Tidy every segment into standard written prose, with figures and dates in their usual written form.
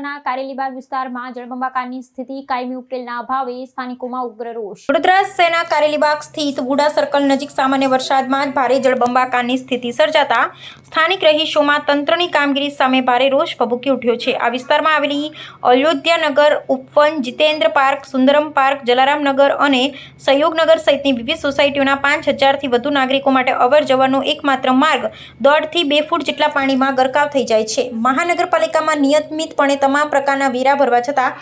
શહેરના કારેલીબાગ વિસ્તારમાં જળબંબાકારની સ્થિતિ કાયમી ઉકેલના અભાવે સ્થાનિકોમાં ઉગ્ર રોષ। વડોદરા શહેરના કારેલીબાગ સ્થિત બુડા સર્કલ નજીક સામાન્ય વરસાદમાં ભારે જળબંબાકારની સ્થિતિ સર્જાતા સ્થાનિક રહીશોમાં તંત્રની કામગીરી સામે ભારે રોષ ભભૂકી ઉઠ્યો છે। આ વિસ્તારમાં આવેલી અયોધ્યાનગર, ઉપવન, જીતેન્દ્ર પાર્ક, સુંદરમ પાર્ક, જલારામનગર અને સહયોગનગર સહિતની વિવિધ સોસાયટીઓના 5000થી વધુ નાગરિકો માટે અવરજવરનો એકમાત્ર માર્ગ 1.5 થી 2 ફૂટ જેટલા પાણીમાં ગરકાવ થઈ જાય છે। મહાનગરપાલિકામાં નિયમિતપણે તમામ પ્રકારના વેરા ભરવા છતાં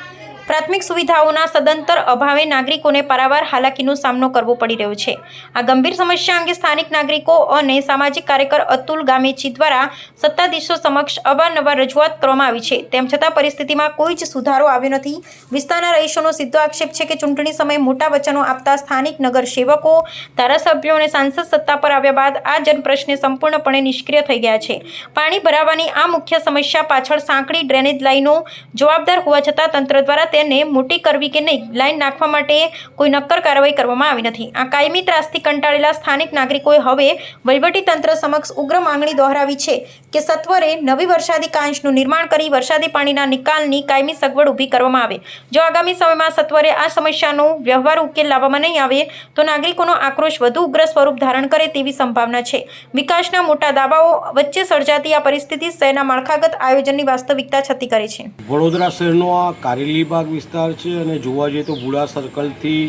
પ્રાથમિક સુવિધાઓના સદંતર અભાવે નાગરિકોને પારાવાર હાલાકીનો સામનો કરવો પડી રહ્યો છે। આ ગંભીર સમસ્યા અંગે સ્થાનિક નાગરિકો અને સામાજિક કાર્યકર અતુલ ગામેચી દ્વારા સત્તાધીશો સમક્ષ અવારનવાર રજૂઆત કરવામાં આવી છે। તેમ છતાં પરિસ્થિતિમાં કોઈ જ સુધારો આવ્યો નથી। વિસ્તારના રહીશોનો સીધો આક્ષેપ છે કે ચૂંટણી સમયે મોટા વચનો આપતા સ્થાનિક નગર સેવકો, ધારાસભ્યો અને સાંસદ સત્તા પર આવ્યા બાદ આ જનપ્રશ્ને સંપૂર્ણપણે નિષ્ક્રિય થઈ ગયા છે। પાણી ભરાવાની આ મુખ્ય સમસ્યા પાછળ સાંકડી ડ્રેનેજ લાઈનો જવાબદાર હોવા છતાં તંત્ર દ્વારા તેને મોટી કરવી કે નહીં, લાઈન નાખવા માટે કોઈ નક્કર કાર્યવાહી કરવામાં આવી નથી। આ કાયમી ત્રાસથી કંટાળેલા સ્થાનિક નાગરિકોએ હવે વહીવટીતંત્ર સમક્ષ ઉગ્ર માંગણી દોહરાવી છે કે સત્વરે નવી વરસાદી કાંચનું નિર્માણ કરી વરસાદી પાણીના નિકાલની કાયમી સગવડ ઊભી કરવામાં આવે। જો આગામી સમયમાં સત્વરે આ સમસ્યાનો વ્યવહારુ ઉકેલ લાવવામાં નહીં આવે તો નાગરિકોનો આક્રોશ વધુ ઉગ્ર સ્વરૂપ ધારણ કરે તેવી સંભાવના છે। વિકાસના મોટા દાવાઓ વચ્ચે સર્જાતી આ પરિસ્થિતિ શહેરના માળખાગત આયોજનની વાસ્તવિકતા છતી કરે છે। વડોદરા શહેરનો આ કારેલીબાગ વિસ્તાર છે અને જોવા જઈએ તો બુડા સર્કલથી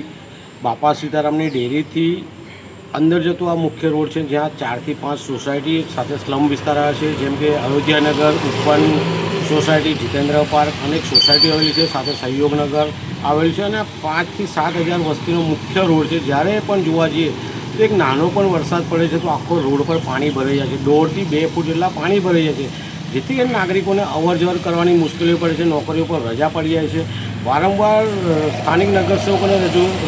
બાપા સીતારામની ડેરીથી અંદર જતો આ મુખ્ય રોડ છે, જ્યાં 4 થી 5 સોસાયટી સાથે સ્લમ વિસ્તાર આવે છે, જેમ કે અયોધ્યાનગર, ઉપવન સોસાયટી, જીતેન્દ્ર પાર્ક, અનેક સોસાયટી આવેલી છે, સાથે સહયોગનગર આવેલ છે અને 5 થી 7 હજાર વસ્તીનો મુખ્ય રોડ છે। જ્યારે પણ જોવા જઈએ તો એક નાનો પણ વરસાદ પડે છે તો આખો રોડ પર પાણી ભરાઈ જાય છે, 1.5 થી 2 ફૂટ જેટલા પાણી ભરાઈ જાય છે, જેથી નાગરિકોને અવરજવર કરવાની મુશ્કેલીઓ પડે છે, નોકરીઓ પર રજા પડી જાય છે। વારંવાર સ્થાનિક નગરસેવકોને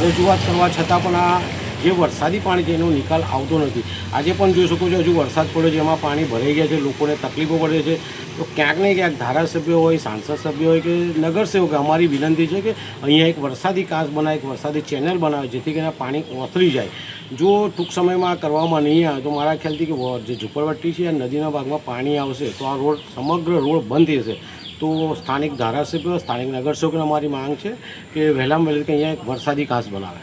રજૂઆત કરવા છતાં પણ આ જે વરસાદી પાણી છે એનો નિકાલ આવતો નથી। આજે પણ જોઈ શકો છો, હજુ વરસાદ પડ્યો છે, એમાં પાણી ભરાઈ ગયા છે, લોકોને તકલીફો પડે છે। તો ક્યાંક ને ક્યાંક ધારાસભ્યો હોય, સાંસદ સભ્યો હોય કે નગરસેવક, અમારી વિનંતી છે કે અહીંયા એક વરસાદી કાંસ બનાવે, એક વરસાદી ચેનલ બનાવે, જેથી કરીને પાણી ઓસરી જાય। જો ટૂંક સમયમાં કરવામાં નહીં આવે તો મારા ખ્યાલથી કે જે ઝૂંપડપટ્ટી છે નદીના ભાગમાં પાણી આવશે તો આ રોડ, સમગ્ર રોડ બંધ થશે। તો સ્થાનિક ધારાસભ્યો, સ્થાનિક નગરસેવકોને અમારી માંગ છે કે વહેલામાં વહેલી કે અહીંયા એક વરસાદી કાંસ બનાવે।